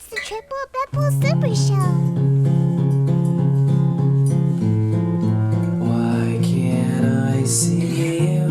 It's the Triple Bepple Super Show. Why can't I see you?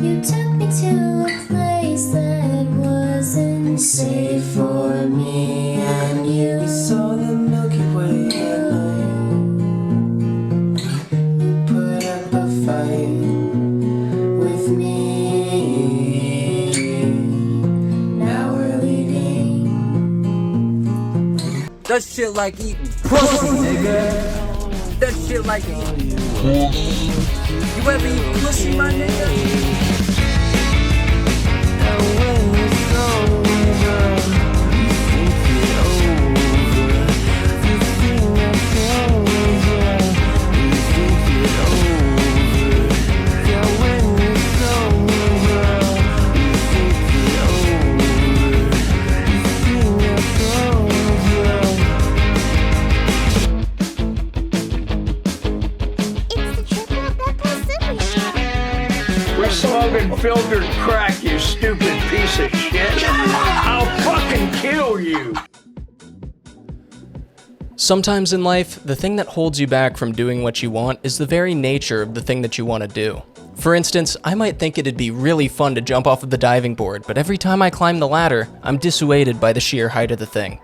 You took me to a place that wasn't safe for me and you. We saw the Milky Way at night. You put up a fight with me. Now we're leaving. That shit like eating pussy, nigga. That shit like eating. You ever eat pussy, my nigga? Smoking filtered crack, you stupid piece of shit. I'll fucking kill you. Sometimes in life, the thing that holds you back from doing what you want is the very nature of the thing that you want to do. For instance, I might think it'd be really fun to jump off of the diving board, but every time I climb the ladder, I'm dissuaded by the sheer height of the thing.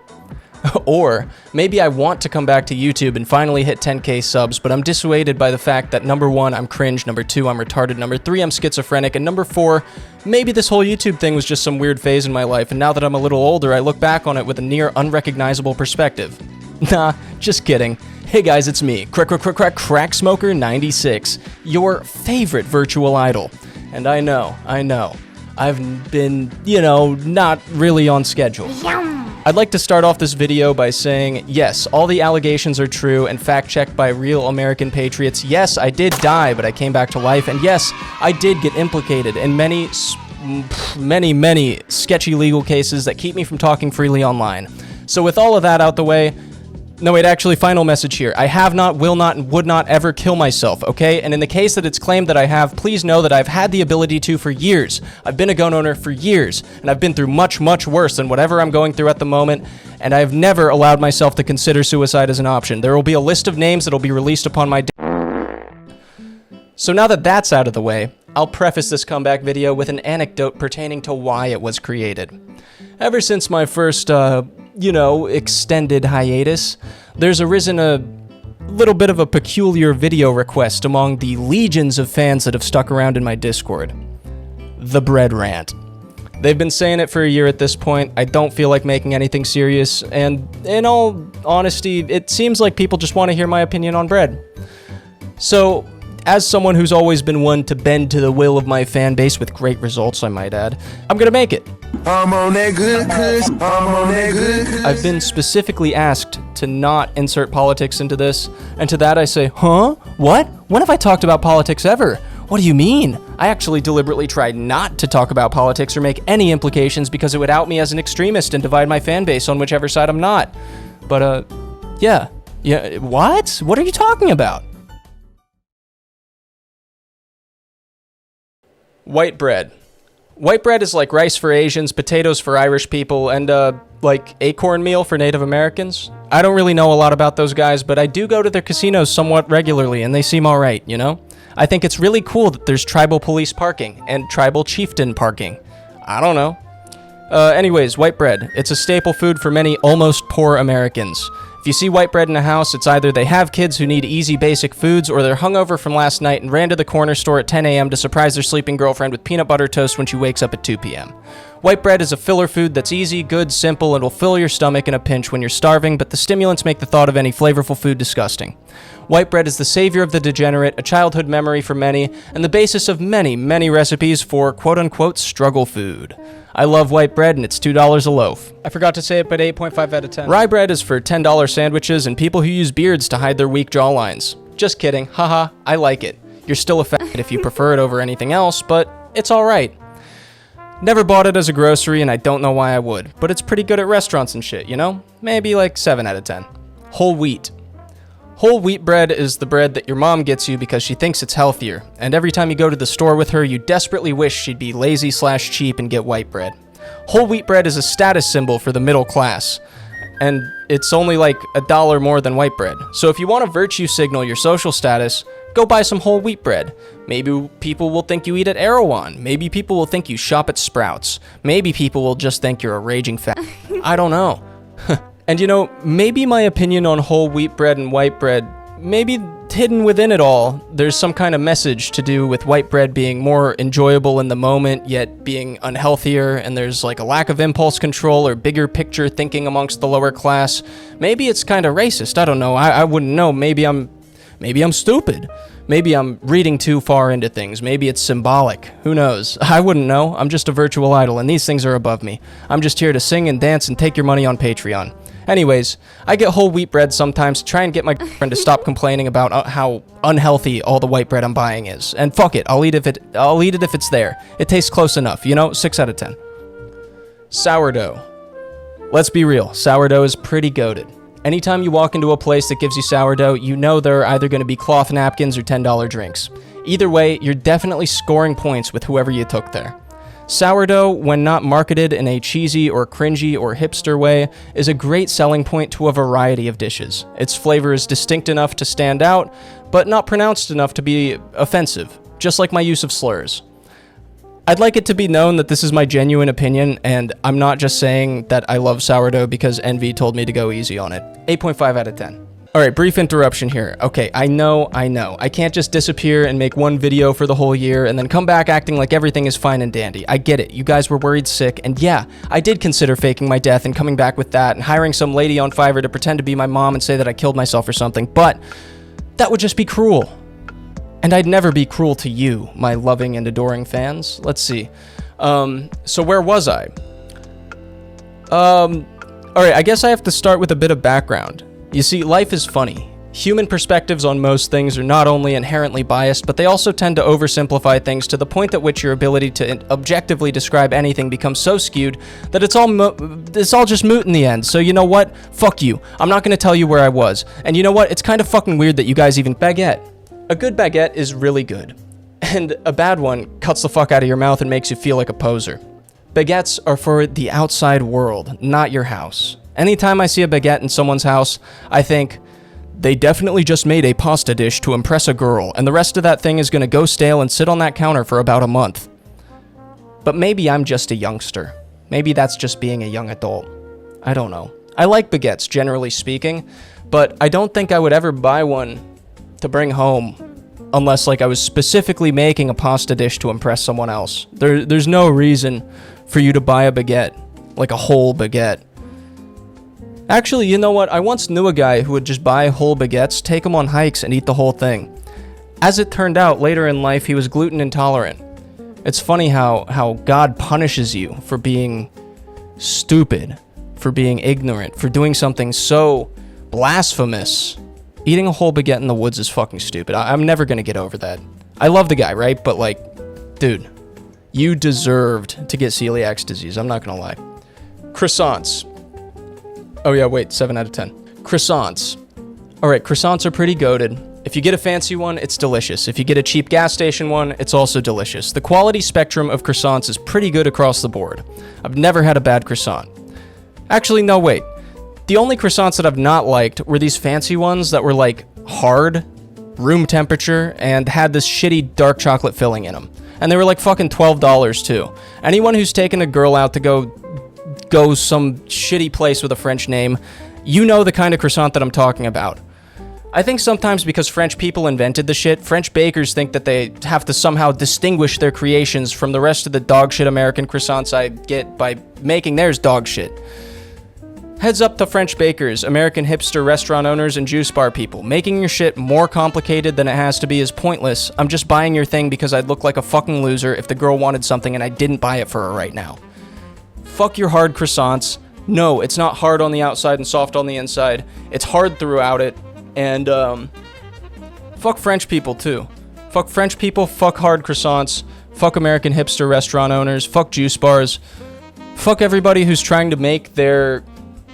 Or, maybe I want to come back to YouTube and finally hit 10k subs, but I'm dissuaded by the fact that number 1, I'm cringe, number 2, I'm retarded, number 3, I'm schizophrenic, and number 4, maybe this whole YouTube thing was just some weird phase in my life, and now that I'm a little older, I look back on it with a near unrecognizable perspective. Nah, just kidding. Hey guys, it's me, Crack Smoker 96, your favorite virtual idol. And I know, I've been, not really on schedule. I'd like to start off this video by saying, yes, all the allegations are true and fact-checked by real American patriots. Yes, I did die, but I came back to life. And yes, I did get implicated in many sketchy legal cases that keep me from talking freely online. So with all of that out the way, no wait, actually, final message here. I have not, will not, and would not ever kill myself, okay? And in the case that it's claimed that I have, please know that I've had the ability to for years. I've been a gun owner for years, and I've been through much, much worse than whatever I'm going through at the moment, and I've never allowed myself to consider suicide as an option. There will be a list of names that will be released upon my So now that that's out of the way, I'll preface this comeback video with an anecdote pertaining to why it was created. Ever since my first, extended hiatus, there's arisen a little bit of a peculiar video request among the legions of fans that have stuck around in my Discord. The Bread Rant. They've been saying it for a year at this point. I don't feel like making anything serious, and in all honesty, it seems like people just want to hear my opinion on bread. So, as someone who's always been one to bend to the will of my fan base with great results, I might add, I'm gonna make it. I'm on that good cuss. I'm on that good cuss. I've been specifically asked to not insert politics into this, and to that I say, huh? What? When have I talked about politics ever? What do you mean? I actually deliberately tried not to talk about politics or make any implications because it would out me as an extremist and divide my fan base on whichever side I'm not. But, yeah, what? What are you talking about? White bread. White bread is like rice for Asians, potatoes for Irish people, and, like acorn meal for Native Americans. I don't really know a lot about those guys, but I do go to their casinos somewhat regularly, and they seem alright, you know? I think it's really cool that there's tribal police parking, and tribal chieftain parking. I don't know. Anyways, white bread. It's a staple food for many almost poor Americans. If you see white bread in a house, it's either they have kids who need easy basic foods, or they're hungover from last night and ran to the corner store at 10 a.m. to surprise their sleeping girlfriend with peanut butter toast when she wakes up at 2 p.m. White bread is a filler food that's easy, good, simple, and will fill your stomach in a pinch when you're starving, but the stimulants make the thought of any flavorful food disgusting. White bread is the savior of the degenerate, a childhood memory for many, and the basis of many, many recipes for quote-unquote struggle food. I love white bread, and it's $2 a loaf. I forgot to say it, but 8.5 out of 10. Rye bread is for $10 sandwiches and people who use beards to hide their weak jawlines. Just kidding, haha, I like it. You're still a faggot if you prefer it over anything else, but it's alright. Never bought it as a grocery, and I don't know why I would, but it's pretty good at restaurants and shit, you know? Maybe like 7 out of 10. Whole wheat. Whole wheat bread is the bread that your mom gets you because she thinks it's healthier, and every time you go to the store with her, you desperately wish she'd be lazy/cheap and get white bread. Whole wheat bread is a status symbol for the middle class. and it's only like $1 more than white bread. So if you want to virtue signal your social status, go buy some whole wheat bread. Maybe people will think you eat at Erewhon. Maybe people will think you shop at Sprouts. Maybe people will just think you're a raging fat. I don't know. And you know, maybe my opinion on whole wheat bread and white bread, maybe hidden within it all, there's some kind of message to do with white bread being more enjoyable in the moment, yet being unhealthier, and there's like a lack of impulse control or bigger picture thinking amongst the lower class. Maybe it's kind of racist. I don't know. I wouldn't know. Maybe I'm stupid. Maybe I'm reading too far into things. Maybe it's symbolic. Who knows? I wouldn't know. I'm just a virtual idol, and these things are above me. I'm just here to sing and dance and take your money on Patreon. Anyways, I get whole wheat bread sometimes to try and get my friend to stop complaining about how unhealthy all the white bread I'm buying is. And fuck it, I'll eat it if it's there. It tastes close enough, you know? 6 out of 10. Sourdough. Let's be real, sourdough is pretty goated. Anytime you walk into a place that gives you sourdough, you know there are either going to be cloth napkins or $10 drinks. Either way, you're definitely scoring points with whoever you took there. Sourdough, when not marketed in a cheesy or cringy or hipster way, is a great selling point to a variety of dishes. Its flavor is distinct enough to stand out, but not pronounced enough to be offensive, just like my use of slurs. I'd like it to be known that this is my genuine opinion, and I'm not just saying that I love sourdough because Envy told me to go easy on it. 8.5 out of 10. Alright, brief interruption here. Okay, I know. I can't just disappear and make one video for the whole year and then come back acting like everything is fine and dandy. I get it. You guys were worried sick, and yeah, I did consider faking my death and coming back with that and hiring some lady on Fiverr to pretend to be my mom and say that I killed myself or something, but that would just be cruel. And I'd never be cruel to you, my loving and adoring fans. Let's see. So where was I? Alright, I guess I have to start with a bit of background. You see, life is funny. Human perspectives on most things are not only inherently biased, but they also tend to oversimplify things to the point at which your ability to objectively describe anything becomes so skewed that it's all just moot in the end. So you know what? Fuck you. I'm not gonna tell you where I was. And you know what? It's kind of fucking weird that you guys even baguette. A good baguette is really good. And a bad one cuts the fuck out of your mouth and makes you feel like a poser. Baguettes are for the outside world, not your house. Anytime I see a baguette in someone's house, I think, they definitely just made a pasta dish to impress a girl, and the rest of that thing is gonna go stale and sit on that counter for about a month. But maybe I'm just a youngster. Maybe that's just being a young adult. I don't know. I like baguettes, generally speaking, but I don't think I would ever buy one to bring home unless like I was specifically making a pasta dish to impress someone else. There's no reason for you to buy a baguette, like a whole baguette. Actually, you know what? I once knew a guy who would just buy whole baguettes, take them on hikes, and eat the whole thing. As it turned out, later in life, he was gluten intolerant. It's funny how God punishes you for being stupid, for being ignorant, for doing something so blasphemous. Eating a whole baguette in the woods is fucking stupid. I'm never gonna get over that. I love the guy, right? But like, dude, you deserved to get celiac disease. I'm not gonna lie. Croissants. Oh yeah, wait, 7 out of 10. Croissants. Alright, croissants are pretty goated. If you get a fancy one, it's delicious. If you get a cheap gas station one, it's also delicious. The quality spectrum of croissants is pretty good across the board. I've never had a bad croissant. Actually, no, wait. The only croissants that I've not liked were these fancy ones that were like hard, room temperature, and had this shitty dark chocolate filling in them. And they were like fucking $12 too. Anyone who's taken a girl out to go some shitty place with a French name, you know the kind of croissant that I'm talking about. I think sometimes because French people invented the shit, French bakers think that they have to somehow distinguish their creations from the rest of the dog shit American croissants I get by making theirs dog shit. Heads up to French bakers, American hipster restaurant owners, and juice bar people. Making your shit more complicated than it has to be is pointless. I'm just buying your thing because I'd look like a fucking loser if the girl wanted something and I didn't buy it for her right now. Fuck your hard croissants. No, it's not hard on the outside and soft on the inside. It's hard throughout it. And, fuck French people, too. Fuck French people, fuck hard croissants, fuck American hipster restaurant owners, fuck juice bars. Fuck everybody who's trying to make their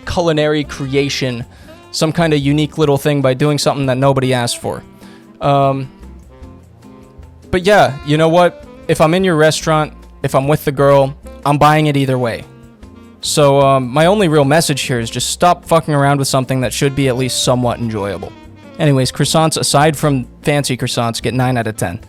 culinary creation some kind of unique little thing by doing something that nobody asked for. But yeah, you know what? If I'm in your restaurant, if I'm with the girl, I'm buying it either way. So my only real message here is just stop fucking around with something that should be at least somewhat enjoyable. Anyways, croissants, aside from fancy croissants, get 9 out of 10.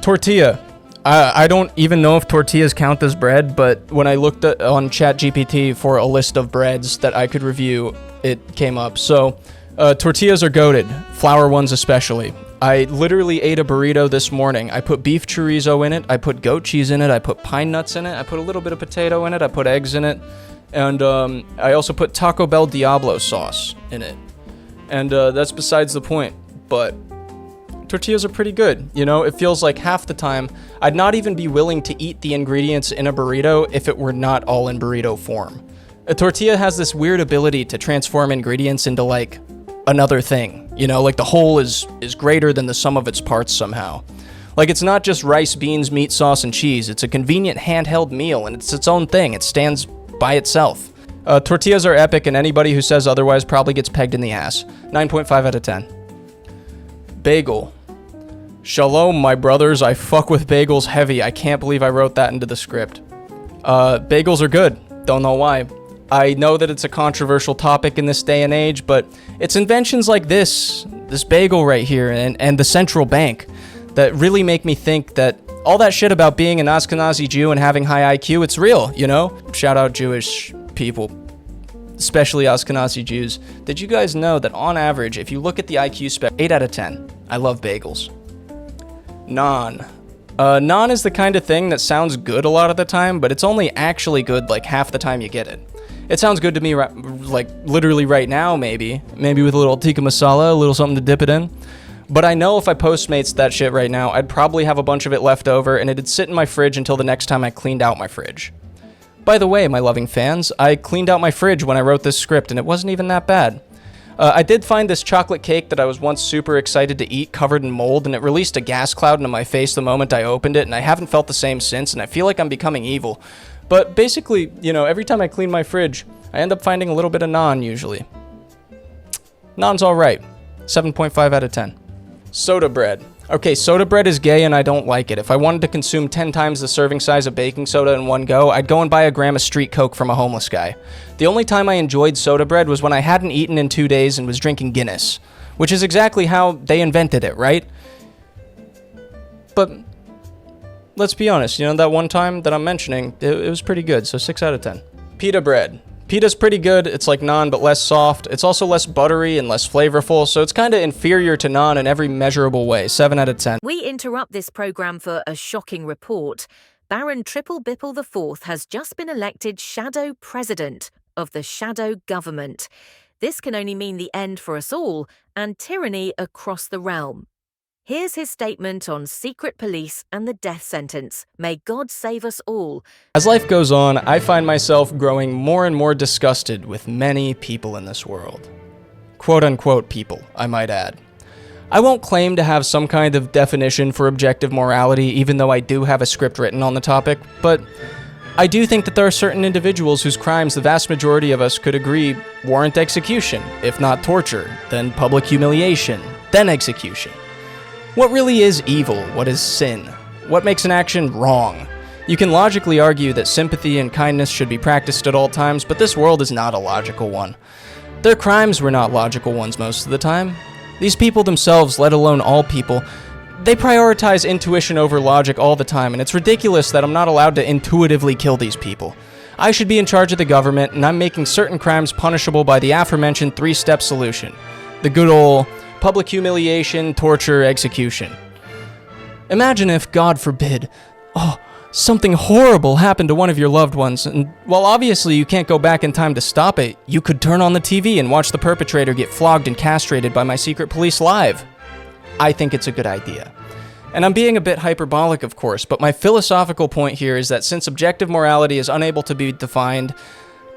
Tortilla. I don't even know if tortillas count as bread, but when I looked on ChatGPT for a list of breads that I could review, it came up. So, tortillas are goated, flour ones especially. I literally ate a burrito this morning. I put beef chorizo in it, I put goat cheese in it, I put pine nuts in it, I put a little bit of potato in it, I put eggs in it, and I also put Taco Bell Diablo sauce in it. And that's besides the point, but tortillas are pretty good, you know? It feels like half the time I'd not even be willing to eat the ingredients in a burrito if it were not all in burrito form. A tortilla has this weird ability to transform ingredients into like another thing, you know? Like the whole is greater than the sum of its parts somehow. Like it's not just rice, beans, meat, sauce, and cheese. It's a convenient handheld meal and it's its own thing. It stands by itself. Tortillas are epic and anybody who says otherwise probably gets pegged in the ass. 9.5 out of 10. Bagel. Shalom, my brothers. I fuck with bagels heavy. I can't believe I wrote that into the script. Bagels are good. Don't know why. I know that it's a controversial topic in this day and age, but it's inventions like this bagel right here, and the central bank that really make me think that all that shit about being an Ashkenazi Jew and having high IQ, it's real, you know? Shout out Jewish people, especially Ashkenazi Jews. Did you guys know that on average, if you look at the IQ spec, 8 out of 10. I love bagels. Naan. Naan is the kind of thing that sounds good a lot of the time, but it's only actually good like half the time you get it. It sounds good to me like literally right now, maybe with a little tikka masala, a little something to dip it in. But I know if I Postmates that shit right now, I'd probably have a bunch of it left over and it'd sit in my fridge until the next time I cleaned out my fridge. By the way, my loving fans, I cleaned out my fridge when I wrote this script and it wasn't even that bad. I did find this chocolate cake that I was once super excited to eat covered in mold, and it released a gas cloud into my face the moment I opened it, and I haven't felt the same since, and I feel like I'm becoming evil. But basically, you know, every time I clean my fridge, I end up finding a little bit of naan usually. Naan's alright. 7.5 out of 10. Soda bread. Okay, soda bread is gay and I don't like it. If I wanted to consume 10 times the serving size of baking soda in one go, I'd go and buy a gram of street coke from a homeless guy. The only time I enjoyed soda bread was when I hadn't eaten in 2 days and was drinking Guinness, which is exactly how they invented it, right? But let's be honest, you know, that one time that I'm mentioning, it was pretty good, so 6 out of 10. Pita bread. Pita's pretty good. It's like naan, but less soft. It's also less buttery and less flavorful, so it's kind of inferior to naan in every measurable way. 7 out of 10. We interrupt this program for a shocking report. Baron Triple Bipple IV has just been elected Shadow President of the Shadow Government. This can only mean the end for us all and tyranny across the realm. Here's his statement on secret police and the death sentence. May God save us all. As life goes on, I find myself growing more and more disgusted with many people in this world. Quote-unquote people, I might add. I won't claim to have some kind of definition for objective morality, even though I do have a script written on the topic, but I do think that there are certain individuals whose crimes the vast majority of us could agree warrant execution, if not torture, then public humiliation, then execution. What really is evil? What is sin? What makes an action wrong? You can logically argue that sympathy and kindness should be practiced at all times, but this world is not a logical one. Their crimes were not logical ones most of the time. These people themselves, let alone all people, they prioritize intuition over logic all the time, and it's ridiculous that I'm not allowed to intuitively kill these people. I should be in charge of the government, and I'm making certain crimes punishable by the aforementioned 3-step solution. The good old public humiliation, torture, execution. Imagine if, God forbid, something horrible happened to one of your loved ones, and while obviously you can't go back in time to stop it, you could turn on the TV and watch the perpetrator get flogged and castrated by my secret police live. I think it's a good idea. And I'm being a bit hyperbolic, of course, but my philosophical point here is that since objective morality is unable to be defined,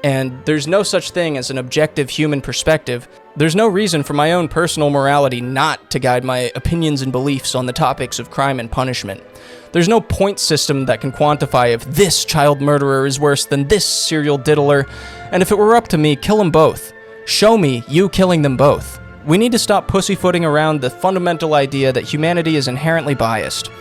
and there's no such thing as an objective human perspective, there's no reason for my own personal morality not to guide my opinions and beliefs on the topics of crime and punishment. There's no point system that can quantify if this child murderer is worse than this serial diddler, and if it were up to me, kill them both. Show me you killing them both. We need to stop pussyfooting around the fundamental idea that humanity is inherently biased.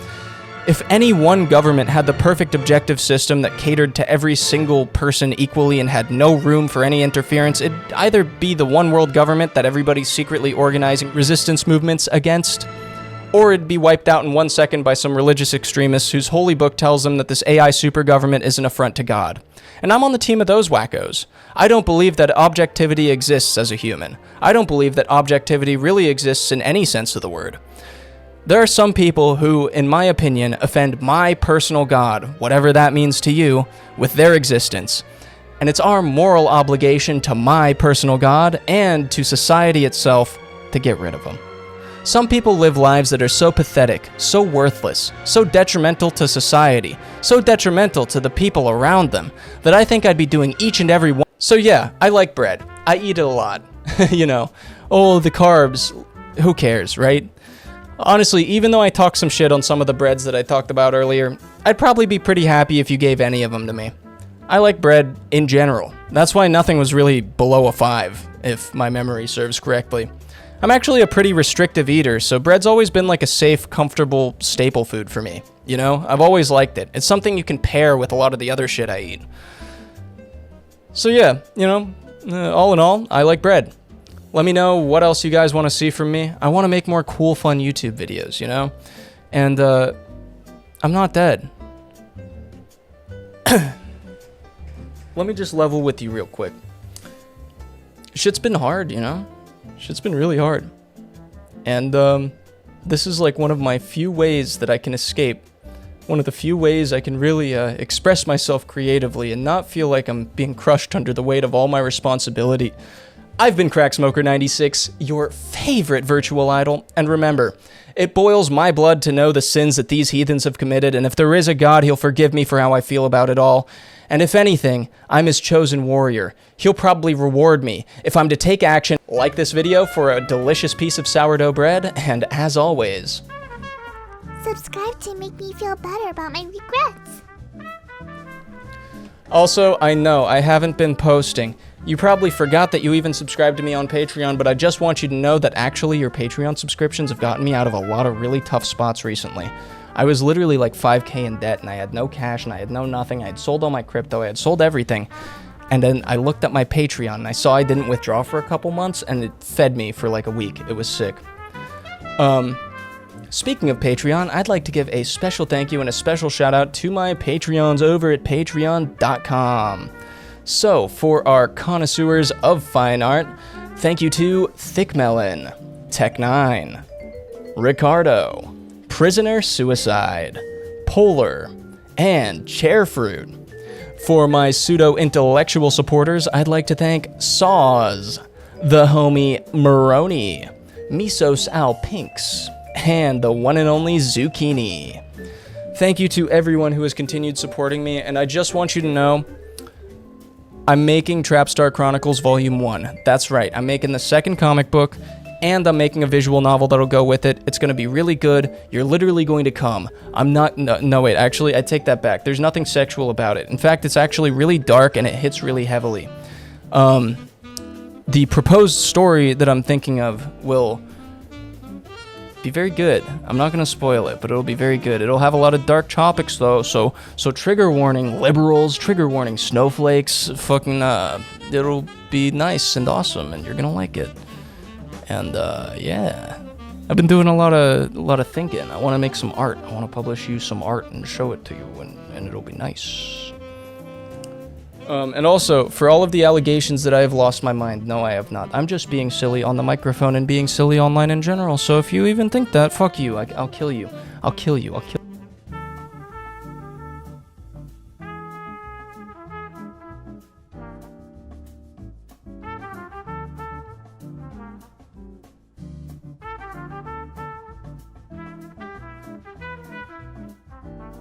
If any one government had the perfect objective system that catered to every single person equally and had no room for any interference, it'd either be the one world government that everybody's secretly organizing resistance movements against, or it'd be wiped out in 1 second by some religious extremists whose holy book tells them that this AI super government is an affront to God. And I'm on the team of those wackos. I don't believe that objectivity exists as a human. I don't believe that objectivity really exists in any sense of the word. There are some people who, in my opinion, offend my personal God, whatever that means to you, with their existence. And it's our moral obligation to my personal God and to society itself to get rid of them. Some people live lives that are so pathetic, so worthless, so detrimental to society, so detrimental to the people around them, that I think I'd be doing each and every one. So yeah, I like bread. I eat it a lot. You know, oh, the carbs, who cares, right? Honestly, even though I talk some shit on some of the breads that I talked about earlier, I'd probably be pretty happy if you gave any of them to me. I like bread in general. That's why nothing was really below a 5, if my memory serves correctly. I'm actually a pretty restrictive eater, so bread's always been like a safe, comfortable staple food for me. You know, I've always liked it. It's something you can pair with a lot of the other shit I eat. So yeah, you know, all in all, I like bread. Let me know what else you guys want to see from me. I want to make more cool, fun YouTube videos, you know? And, I'm not dead. Let me just level with you real quick. Shit's been hard, you know? Shit's been really hard. And, this is like one of my few ways that I can escape. One of the few ways I can really, express myself creatively and not feel like I'm being crushed under the weight of all my responsibility. I've been Cracksmoker96, your favorite virtual idol, and remember, it boils my blood to know the sins that these heathens have committed, and if there is a God, he'll forgive me for how I feel about it all. And if anything, I'm his chosen warrior. He'll probably reward me if I'm to take action, like this video for a delicious piece of sourdough bread, and as always, Subscribe to make me feel better about my regrets. Also, I know I haven't been posting. You probably forgot that you even subscribed to me on Patreon, but I just want you to know that actually your Patreon subscriptions have gotten me out of a lot of really tough spots recently. I was literally like 5K in debt, and I had no cash, and I had no nothing. I had sold all my crypto, I had sold everything. And then I looked at my Patreon, and I saw I didn't withdraw for a couple months, and it fed me for like a week. It was sick. Speaking of Patreon, I'd like to give a special thank you and a special shout out to my Patreons over at patreon.com. So, for our connoisseurs of fine art, thank you to Thick Melon, Tech9, Ricardo, Prisoner Suicide, Polar, and Chairfruit. For my pseudo-intellectual supporters, I'd like to thank Saws, the homie Maroni, Misos Al Pinks, and the one and only Zucchini. Thank you to everyone who has continued supporting me, and I just want you to know, I'm making Trapstar Chronicles Volume 1. That's right, I'm making the second comic book, and I'm making a visual novel that'll go with it. It's going to be really good. You're literally going to come. I'm not... No, wait, actually, I take that back. There's nothing sexual about it. In fact, it's actually really dark, and it hits really heavily. The proposed story that I'm thinking of will be very good. I'm not going to spoil it, but it'll be very good. It'll have a lot of dark topics, though, so trigger warning liberals, trigger warning snowflakes, fucking, it'll be nice and awesome, and you're going to like it. And, yeah. I've been doing a lot of thinking. I want to make some art. I want to publish you some art and show it to you, and it'll be nice. And also, for all of the allegations that I have lost my mind, no, I have not. I'm just being silly on the microphone and being silly online in general, so if you even think that, fuck you. I'll kill you. I'll kill you.